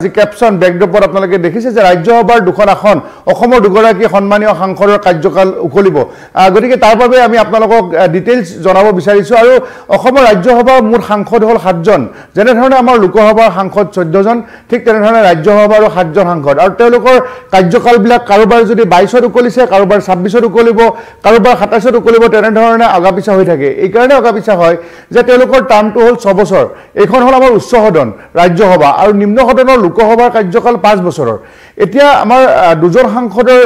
যি কেপশ্যন বেকড্ৰপত আপোনালোকে দেখিছে যে ৰাজ্যসভাৰ দুখন আসন অসমৰ দুগৰাকী সন্মানীয় সাংসদৰ কাৰ্যকাল উকলিব গতিকে তাৰ বাবে আমি আপোনালোকক ডিটেইলছ জনাব বিচাৰিছোঁ আৰু অসমৰ ৰাজ্যসভাৰ মুঠ সাংসদ হ'ল 7জন যেনেধৰণে আমাৰ লোকসভাৰ সাংসদ 14জন ঠিক তেনেধৰণে ৰাজ্যসভাৰো 7জন সাংসদ আৰু তেওঁলোকৰ কাৰ্যকালবিলাক কাৰোবাৰ যদি 22ত উকলিছে কাৰোবাৰ 26ত উকলিব কাৰোবাৰ 27ত উকলিব তেনেধৰণে অগাপিছা হৈ থাকে এইকাৰণে অগাপিছা হয় যে তেওঁলোকৰ টাৰ্মটো হ'ল 6 বছৰ এইখন হ'ল আমাৰ উচ্চ সদন ৰাজ্যসভা আৰু নিম্ন সদনৰ লোকসভাৰ কাৰ্যকাল 5 বছৰৰ এতিয়া আমাৰ দুজন সাংসদৰ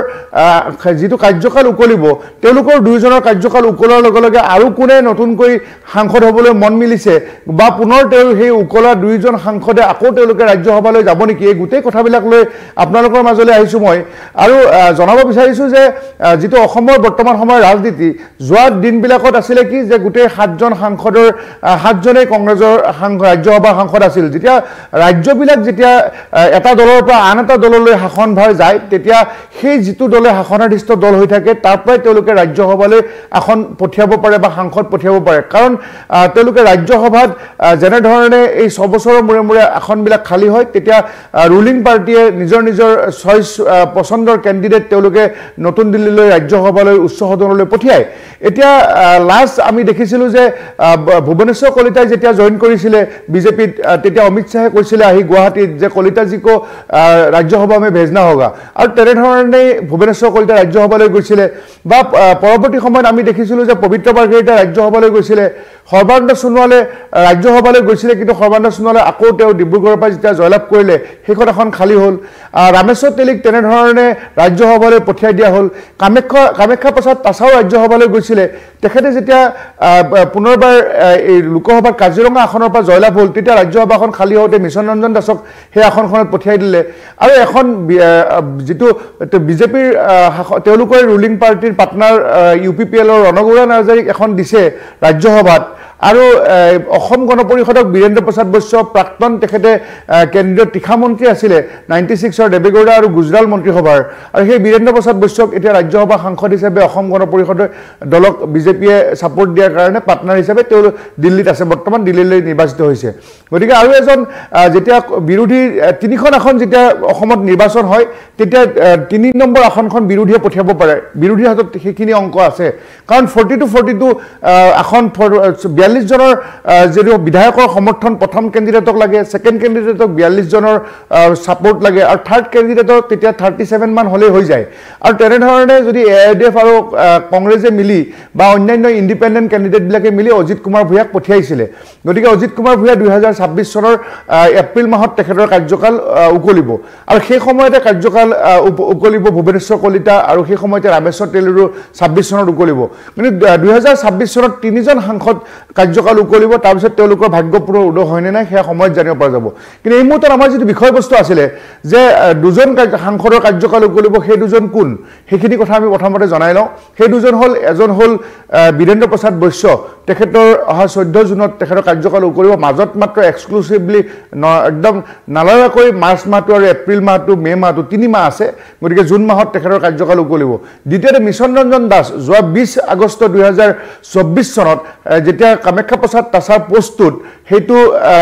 যেটো কাৰ্যকাল উকলিব তেওঁলোকৰ দুইজনৰ কাৰ্যকাল উকলাৰ লগে লগে আৰু কোনে নতুনকৈ সাংসদ হ'বলৈ মন মিলিছে বা পুনৰ তেওঁ সেই উকলা দুইজন সাংসদে আকৌ তেওঁলোকে ৰাজ্যসভালৈ যাব নেকি এই গোটেই কথাবিলাক লৈ আপোনালোকৰ মাজলৈ আহিছোঁ মই আৰু জনাব বিচাৰিছোঁ যে যেটো অসমৰ বৰ্তমান সময়ৰ ৰাজনীতি যোৱা দিনবিলাকত আছিল কি যে গোটেই 7জন সাংসদৰ 7জনে কংগ্ৰেছৰ ৰাজ্যসভাৰ সাংসদ আছিল যেতিয়া ৰাজ্যবিলাক যেতিয়া এটা দলৰ পৰা আন এটা দললৈ শাসনভাৰ যায় তেতিয়া সেই যেটো দলে শাসনাধিষ্ঠ দল হৈ থাকে তাৰ পৰাই তেওঁলোকে ৰাজ্যসভালৈ আসন পঠিয়াব পাৰে বা সাংসদ পঠিয়াব পাৰে কাৰণ তেওঁলোকে ৰাজ্যসভাত যেনে ধৰণে এই 6 বছৰৰ মূৰে মূৰে আসনবিলাক খালী হয় তেতিয়া ৰুলিং পাৰ্টিয়ে নিজৰ নিজৰ চইচ পছন্দৰ কেণ্ডিডেট তেওঁলোকে নতুন দিল্লীলৈ ৰাজ্যসভালৈ উচ্চ সদনলৈ পঠিয়ায় এতিয়া লাষ্ট আমি দেখিছিলোঁ যে ভুৱনেশ্বৰ কলিতাই যেতিয়া জইন কৰিছিলে বিজেপিত তেতিয়া অমিত শাহে কৈছিলে আহি গুৱাহাটীত যে কলিতাজীকো ৰাজ্যসভা মে ভেজনা হোগা আৰু তেনেধৰণে ভুৱনেশ্বৰ কলিতা ৰাজ্যসভালৈ গৈছিলে বা পৰৱৰ্তী সময়ত আমি দেখিছিলোঁ যে পবিত্ৰ বাৰঘেৰিটা ৰাজ্যসভালৈ গৈছিলে সৰ্বানন্দ সোণোৱালে ৰাজ্যসভালৈ গৈছিলে কিন্তু সৰ্বানন্দ সোণোৱালে আকৌ তেওঁ ডিব্ৰুগড়ৰ পৰা যেতিয়া জয়লাভ কৰিলে সেইখন এখন খালী হ'ল ৰামেশ্বৰ তেলীক তেনেধৰণে ৰাজ্যসভালৈ পঠিয়াই দিয়া হ'ল কামাখ্যা প্ৰসাদ তাছাও ৰাজ্যসভালৈ গৈছিলে তেখেতে যেতিয়া পুনৰবাৰ এই লোকসভাৰ কাজিৰঙা আসনৰ পৰা জয়লাভ হ'ল তেতিয়া ৰাজ্যসভাখন খালী হওঁতে মিছন ৰঞ্জন দাসক সেই আসনখনত পঠিয়াই দিলে আৰু এখন যেটো বিজেপিৰ তেওঁলোকৰ ৰুলিং পাৰ্টিৰ পাৰ্টনাৰ UPPLৰ ৰণগৌৰা নাৰ্জাৰীক এখন দিছে ৰাজ্যসভাত আৰু অসম গণ পৰিষদক বীৰেন্দ্ৰ প্ৰসাদ বৈশ্য প্ৰাক্তন তেখেতে কেন্দ্ৰীয় তীখা মন্ত্ৰী আছিলে 96ৰ দেবেগৌড়া আৰু গুজৰাল মন্ত্ৰীসভাৰ আৰু সেই বীৰেন্দ্ৰ প্ৰসাদ বৈশ্যক এতিয়া ৰাজ্যসভা সাংসদ হিচাপে অসম গণ পৰিষদৰ দলক বিজেপিয়ে সাপোৰ্ট দিয়াৰ কাৰণে পাৰ্টনাৰ হিচাপে তেওঁ দিল্লীত আছে বৰ্তমান দিল্লীলৈ নিৰ্বাচিত হৈছে গতিকে আৰু এজন যেতিয়া বিৰোধী তিনিখন আসন যেতিয়া অসমত নিৰ্বাচন হয় তেতিয়া 3 নম্বৰ আসনখন বিৰোধীয়ে পঠিয়াব পাৰে বিৰোধীৰ হাতত সেইখিনি অংক আছে কাৰণ 40 to 42 আসন 42 জনৰ যেটো বিধায়কৰ সমৰ্থন প্ৰথম কেণ্ডিডেটক লাগে সেকেন্ড কেণ্ডিডেটক 42 জনৰ সাপোৰ্ট লাগে আৰু থাৰ্ড কেণ্ডিডেটক তেতিয়া 37 মান হলে হৈ যায় আৰু তেনেধৰণে যদি AIDF আৰু কংগ্ৰেছে মিলি বা অন্যান্য ইন্ডিপেন্ডেন্ট কেণ্ডিডেট বিলাকে মিলি অজিত কুমাৰ ভূঞাক পঠিয়াইছিলে গতিকে অজিত কুমাৰ ভূঞা 2026 চনৰ এপ্ৰিল মাহত তেখেতৰ কাৰ্যকাল উকলিব আৰু সেই সময়তে কাৰ্যকাল উকলিব ভুৱনেশ্বৰ কলিতা আৰু সেই সময়তে ৰামেশ্বৰ তেলীৰো 26 চনত উকলিব মানে 2026 চনত 3জন সাংসদ কাৰ্যকাল উকলিব তাৰ পিছত তেওঁলোকৰ ভাগ্যপুৰ উদয় হয়নে নাই সেই সময়ত জানিব পৰা যাব কিন্তু এই মুহূৰ্তত আমাৰ যেটো বিষয়বস্তু আছিল যে দুজন সাংসদৰ কাৰ্যকাল উকলিব সেই দুজন কোন সেইখিনি কথা আমি প্ৰথমতে জনাই লওঁ সেই দুজন হ'ল এজন হ'ল বীৰেন্দ্ৰ প্ৰসাদ বৈশ্য তেখেতৰ অহা 14 জুনত তেখেতৰ কাৰ্যকাল উকলিব মাজত মাত্ৰ এক্সক্লুসিভলি একদম নালাৰাকৈ মাৰ্চ মাহটো আৰু এপ্ৰিল মাহটো মে মাহটো 3 মাহ আছে গতিকে জুন মাহত তেখেতৰ কাৰ্যকাল উকলিব দ্বিতীয়তে মিছন ৰঞ্জন দাস যোৱা 20 আগষ্ট 2024 চনত যেতিয়া কামাখ্যা প্ৰসাদ তাছাৰ পোষ্টটোত হেতু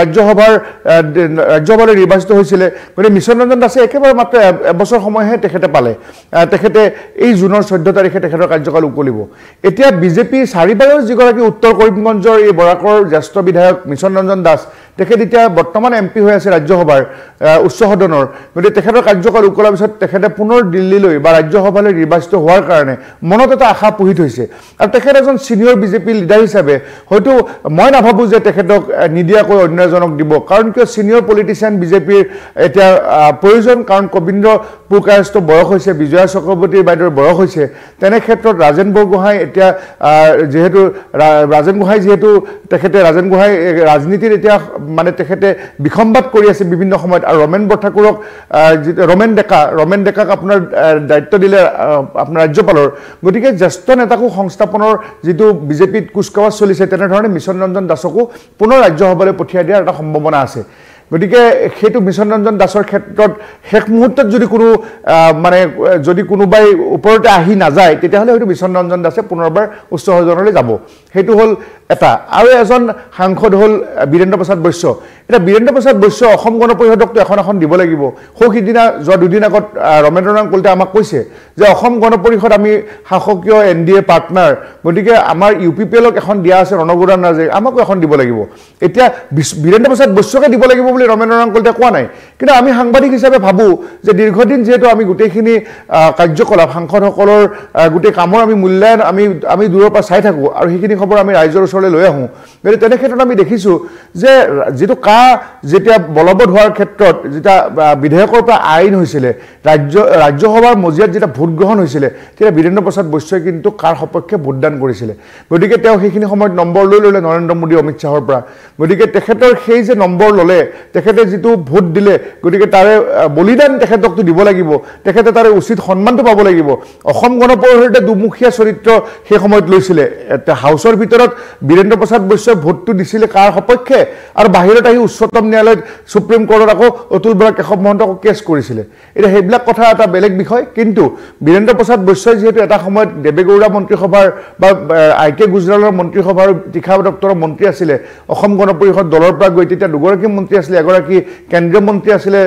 ৰাজ্যসভালৈ নিৰ্বাচিত হৈছিল গতিকে মিছন ৰঞ্জন দাসে একেবাৰে মাত্ৰ এবছৰ সময়হে তেখেতে পালে তেখেতে এই জুনৰ 14 তাৰিখে তেখেতৰ কাৰ্যকাল উকলিব এতিয়া বিজেপি চাৰিবাৰৰ যিগৰাকী উত্তৰ কৰিমগঞ্জৰ এই বৰাকৰ জ্যেষ্ঠ বিধায়ক মিছন ৰঞ্জন দাস তেখেত এতিয়া বৰ্তমান MP হৈ আছে ৰাজ্যসভাৰ উচ্চ সদনৰ গতিকে তেখেতৰ কাৰ্যকাল উকলাৰ পিছত তেখেতে পুনৰ দিল্লীলৈ বা ৰাজ্যসভালৈ নিৰ্বাচিত হোৱাৰ কাৰণে মনত এটা আশা পুহি থৈছে আৰু তেখেত এজন সিনিয়ৰ বিজেপি লিডাৰ হিচাপে হয়তো মই নাভাবো যে তেখেতক নিদিয়াকৈ অন্য এজনক দিব কাৰণ কিয় সিনিয়ৰ পলিটিচিয়ান বিজেপিৰ এতিয়া প্ৰয়োজন কাৰণ কবিন্দ্ৰ পুৰকায়স্থ বয়স হৈছে বিজয়া চক্ৰৱৰ্তীৰ বাইদেউৰ বয়স হৈছে তেনে ক্ষেত্ৰত ৰাজেন বৰগোহাঁই এতিয়া যেহেতু ৰাজেন গোহাঁই যেহেতু তেখেতে ৰাজেন গোহাঁই ৰাজনীতিৰ এতিয়া মানে তেখেতে বিখম্বাদ কৰি আছে বিভিন্ন সময়ত আৰু ৰমেন বৰঠাকুৰক ৰমেন ডেকাক আপোনাৰ দায়িত্ব দিলে আপোনাৰ ৰাজ্যপালৰ গতিকে জ্যেষ্ঠ নেতাকো সংস্থাপনৰ যেটো বিজেপিত কুচকাৱাজ চলিছে তেনেধৰণে মিছন ৰঞ্জন দাসকো পুনৰ ৰাজ্যসভালৈ পঠিয়াই দিয়াৰ এটা সম্ভাৱনা আছে গতিকে হেতু মিছন ৰঞ্জন দাসৰ ক্ষেত্ৰত শেষ মুহূৰ্তত যদি কোনো মানে যদি কোনোবাই ওপৰতে আহি নাযায় তেতিয়াহলে হেতু মিছন ৰঞ্জন দাসে পুনৰবাৰ উচ্চ সদনলৈ যাব হেতু হল এটা আৰু এজন সাংসদ হল বীৰেন্দ্ৰ প্ৰসাদ বৈশ্য এটা বীৰেন্দ্ৰ প্ৰসাদ বৈশ্য অসম গণ পৰিষদকতো এখন দিব লাগিব সিদিনা যোৱা দুদিন আগত ৰমেন্দ্ৰনাথ কলিতাই আমাক কৈছে যে অসম গণ পৰিষদ আমি শাসকীয় NDA পাৰ্টনাৰ গতিকে আমাৰ UPPLক এখন দিয়া আছে ৰণগুৰা নাৰ্জাৰী আমাকো এখন দিব লাগিব এতিয়া বীৰেন্দ্ৰ প্ৰসাদ বৈশ্যকে দিব লাগিব বুলি ৰমেন্দ্ৰনাথ কলিতাই কোৱা নাই কিন্তু আমি সাংবাদিক হিচাপে ভাবো যে দীৰ্ঘদিন যেহেতু আমি গোটেইখিনি কাৰ্যকলাপ সাংসদসকলৰ গোটেই কামৰ আমি মূল্যায়ন আমি দূৰৰ পৰা চাই থাকো আৰু সেইখিনি খবৰ আমি ৰাইজৰ ওচৰলৈ লৈ আহোঁ গতিকে তেনে ক্ষেত্ৰত আমি দেখিছোঁ যে যিটো যেতিয়া বলবৎ হোৱাৰ ক্ষেত্ৰত যেতিয়া বিধেয়কৰ পৰা আইন হৈছিলে ৰাজ্যসভাৰ মজিয়াত যেতিয়া ভোট গ্ৰহণ হৈছিলে তেতিয়া বীৰেন্দ্ৰ প্ৰসাদ বৈশ্যই কিন্তু কাৰ সপক্ষে ভোটদান কৰিছিলে গতিকে তেওঁ সেইখিনি সময়ত নম্বৰ লৈ ল'লে নৰেন্দ্ৰ মোদী অমিত শ্বাহৰ পৰা গতিকে তেখেতৰ সেই যে নম্বৰ ল'লে তেখেতে যিটো ভোট দিলে গতিকে তাৰে বলিদান তেখেতকতো দিব লাগিব তেখেতে তাৰে উচিত সন্মানটো পাব লাগিব অসম গণ পৰিষদে দুমুখীয়া চৰিত্ৰ সেই সময়ত লৈছিলে হাউচৰ ভিতৰত বীৰেন্দ্ৰ প্ৰসাদ বৈশ্যই ভোটটো দিছিলে কাৰ সপক্ষে আৰু বাহিৰত আহি উচ্চতম ন্যায়ালয়ত সুপ্ৰিম কোৰ্টত আকৌ অতুল বৰা কেশৱ মহন্তক কেছ কৰিছিলে এতিয়া সেইবিলাক কথা এটা বেলেগ বিষয় কিন্তু বীৰেন্দ্ৰ প্ৰসাদ বৈশ্যই যেহেতু এটা সময়ত দেৱেগৌড়া মন্ত্ৰীসভাৰ বা IK গুজৰালৰ মন্ত্ৰীসভাৰ তীখা দপ্তৰৰ মন্ত্ৰী আছিলে অসম গণ পৰিষদ দলৰ পৰা গৈ তেতিয়া দুগৰাকী মন্ত্ৰী আছিলে এগৰাকী কেন্দ্ৰীয় মন্ত্ৰী আছিলে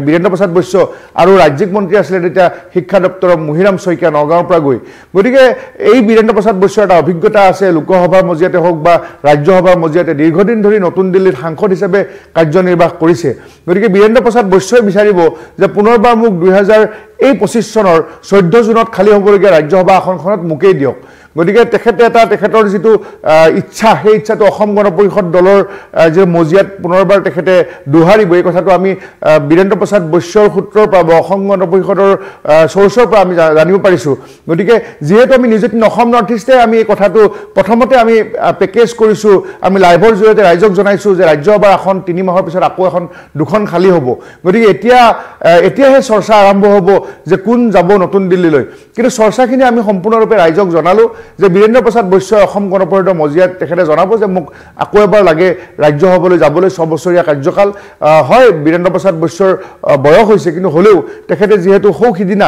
বীৰেন্দ্ৰ প্ৰসাদ বৈশ্য আৰু ৰাজ্যিক মন্ত্ৰী আছিলে তেতিয়া শিক্ষা দপ্তৰৰ মহিৰাম শইকীয়া নগাঁৱৰ পৰা গৈ গতিকে এই বীৰেন্দ্ৰ প্ৰসাদ বৈশ্যৰ এটা অভিজ্ঞতা আছে লোকসভাৰ মজিয়াতে হওক বা ৰাজ্যসভাৰ মজিয়াতে দীৰ্ঘদিন ধৰি নতুন দিল্লীত সাংসদ হিচাপে কাৰ্যনিৰ্বাহ কৰিছে গতিকে বীৰেন্দ্ৰ প্ৰসাদ বৈশ্যই বিচাৰিব যে পুনৰবাৰ মোক 2025 চনৰ 14 জুনত খালী হ'বলগীয়া ৰাজ্যসভা আসনখনত মোকেই দিয়ক গতিকে তেখেতৰ যিটো ইচ্ছা সেই ইচ্ছাটো অসম গণ পৰিষদ দলৰ যে মজিয়াত পুনৰবাৰ তেখেতে দোহাৰিব এই কথাটো আমি বীৰেন্দ্ৰ প্ৰসাদ বৈশ্যৰ সূত্ৰৰ পৰা বা অসম গণ পৰিষদৰ চ'ৰ্চৰ পৰা আমি জানিব পাৰিছোঁ গতিকে যিহেতু আমি নিজে অসম নৰ্থ ইষ্টে আমি এই কথাটো প্ৰথমতে আমি পেকেজ কৰিছোঁ আমি লাইভৰ জৰিয়তে ৰাইজক জনাইছোঁ যে ৰাজ্যসভাৰ আসন 3 মাহৰ পিছত আকৌ দুখন খালী হ'ব গতিকে এতিয়াহে চৰ্চা আৰম্ভ হ'ব যে কোন যাব নতুন দিল্লীলৈ কিন্তু চৰ্চাখিনি আমি সম্পূৰ্ণৰূপে ৰাইজক জনালোঁ যে বীৰেন্দ্ৰ প্ৰসাদ বৈশ্যই অসম গণ পৰিষদৰ মজিয়াত তেখেতে জনাব যে মোক আকৌ এবাৰ লাগে ৰাজ্যসভালৈ যাবলৈ 6 বছৰীয়া কাৰ্যকাল হয় বীৰেন্দ্ৰ প্ৰসাদ বৈশ্যৰ বয়স হৈছে কিন্তু হ'লেও তেখেতে যিহেতু সিদিনা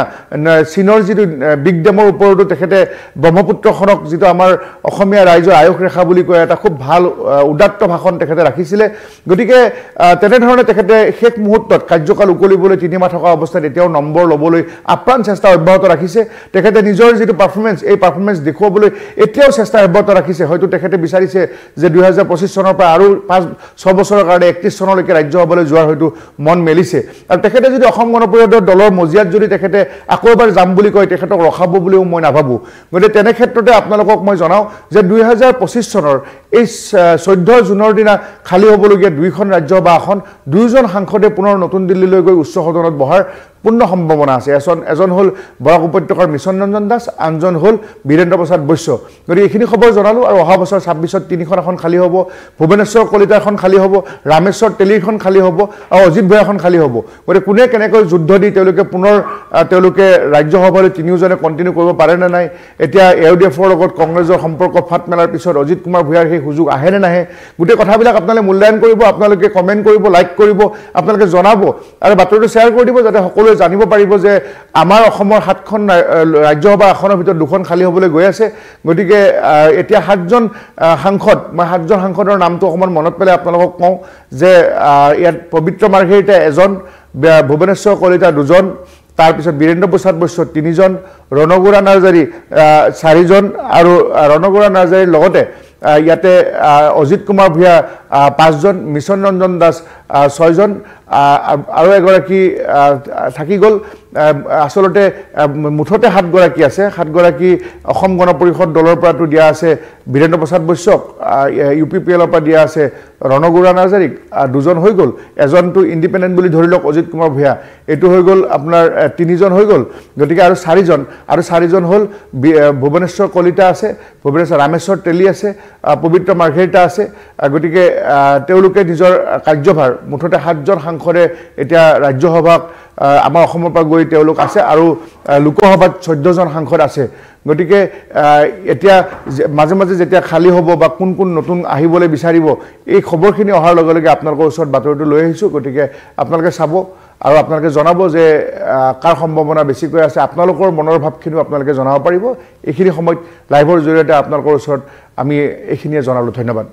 চীনৰ যিটো বিগ ডেমৰ ওপৰতো তেখেতে ব্ৰহ্মপুত্ৰখনক যিটো আমাৰ অসমীয়া ৰাইজৰ আয়ুস ৰেখা বুলি কয় এটা খুব ভাল উদাত্ত ভাষণ তেখেতে ৰাখিছিলে গতিকে তেনেধৰণে তেখেতে শেষ মুহূৰ্তত কাৰ্যকাল উকলিবলৈ 3 মাহ থকা অৱস্থাত এতিয়াও নম্বৰ ল'বলৈ আপ্ৰাণ চেষ্টা অব্যাহত ৰাখিছে তেখেতে নিজৰ যিটো পাৰফৰ্মেন্স এই পাৰফৰ্মেন্স দেখুৱাবলৈ এতিয়াও চেষ্টা অব্যাহত ৰাখিছে হয়তো তেখেতে বিচাৰিছে যে 2025 চনৰ পৰা আৰু 5-6 বছৰৰ কাৰণে 31 চনলৈকে ৰাজ্যসভালৈ যোৱাৰ হয়তো মন মেলিছে আৰু তেখেতে যদি অসম গণ পৰিষদৰ দলৰ মজিয়াত যদি তেখেতে আকৌ এবাৰ যাম বুলি কয় তেখেতক ৰখাব বুলিও মই নাভাবোঁ গতিকে তেনে ক্ষেত্ৰতে আপোনালোকক মই জনাওঁ যে 2025 চনৰ এই 14 জুনৰ দিনা খালী হ'বলগীয়া 2খন ৰাজ্যসভা আসন 2জন সাংসদে পুনৰ নতুন দিল্লীলৈ গৈ উচ্চ সদনত বহাৰ পূৰ্ণ সম্ভাৱনা আছে এজন হ'ল বৰাক উপত্যকাৰ মিছন ৰঞ্জন দাস আনজন হ'ল বীৰেন্দ্ৰ প্ৰসাদ বৈশ্য গতিকে এইখিনি খবৰ জনালোঁ আৰু অহা বছৰ 26ত 3খন আসন খালী হ'ব ভুৱনেশ্বৰ কলিতা এখন খালী হ'ব ৰামেশ্বৰ তেলীখন খালী হ'ব আৰু অজিত ভূঞাখন খালী হ'ব গতিকে কোনে কেনেকৈ যুদ্ধ দি তেওঁলোকে ৰাজ্যসভালৈ 3জনে কণ্টিনিউ কৰিব পাৰে নে নাই এতিয়া AUDFৰ লগত কংগ্ৰেছৰ সম্পৰ্ক ফাট মেলাৰ পিছত অজিত কুমাৰ ভূঞাৰ সেই সুযোগ আহে নে নাহে গোটেই কথাবিলাক আপোনালোকে মূল্যায়ন কৰিব আপোনালোকে কমেণ্ট কৰিব লাইক কৰিব আপোনালোকে জনাব আৰু বাতৰিটো শ্বেয়াৰ কৰি দিব যাতে সকলোৱে জানিব পাৰিব যে আমাৰ অসমৰ 7খন ৰাজ্যসভা আসনৰ ভিতৰত 2খন খালী হ'বলৈ গৈ আছে গতিকে এতিয়া 7জন সাংসদ মই 7জন সাংসদৰ নামটো অকণমান মনত পেলাই আপোনালোকক কওঁ যে ইয়াত পবিত্ৰ মাৰ্ঘেৰিটা এজন ভুৱনেশ্বৰ কলিতা 2জন তাৰপিছত বীৰেন্দ্ৰ প্ৰসাদ বৈশ্য 3জন ৰণগুৰা নাৰ্জাৰী 4জন আৰু ৰণগুৰা নাৰ্জাৰীৰ লগতে ইয়াতে অজিত কুমাৰ ভূঞা 5জন মিছন ৰঞ্জন দাস 6জন আৰু এগৰাকী থাকি গ'ল আসলতে মুঠতে 7গৰাকী আছে 7গৰাকী অসম গণ পৰিষদ দলৰ পৰাটো দিয়া আছে বীৰেন্দ্ৰ প্ৰসাদ বৈশ্যক UPPLৰ পৰা দিয়া আছে ৰণগুৰা নাৰ্জাৰীক 2জন হৈ গ'ল এজনটো ইণ্ডিপেণ্ডেণ্ট বুলি ধৰি লওক অজিত কুমাৰ ভূঞা এইটো হৈ গ'ল আপোনাৰ 3জন হৈ গ'ল গতিকে আৰু 4জন হ'ল ভুৱনেশ্বৰ কলিতা আছে ভুৱনেশ্বৰ ৰামেশ্বৰ তেলী আছে পবিত্ৰ মাৰ্ঘেৰিটা আছে গতিকে তেওঁলোকে নিজৰ কাৰ্যভাৰ মুঠতে 7জন সাংসদে এতিয়া ৰাজ্যসভাক আমাৰ অসমৰ পৰা গৈ তেওঁলোক আছে আৰু লোকসভাত 14জন সাংসদ আছে গতিকে এতিয়া মাজে মাজে যেতিয়া খালী হ'ব বা কোন নতুন আহিবলৈ বিচাৰিব এই খবৰখিনি অহাৰ লগে লগে আপোনালোকৰ ওচৰত বাতৰিটো লৈ আহিছোঁ গতিকে আপোনালোকে চাব আৰু আপোনালোকে জনাব যে কাৰ সম্ভাৱনা বেছিকৈ আছে আপোনালোকৰ মনৰ ভাৱখিনিও আপোনালোকে জনাব পাৰিব এইখিনি সময়ত লাইভৰ জৰিয়তে আপোনালোকৰ ওচৰত আমি এইখিনিয়ে জনালোঁ ধন্যবাদ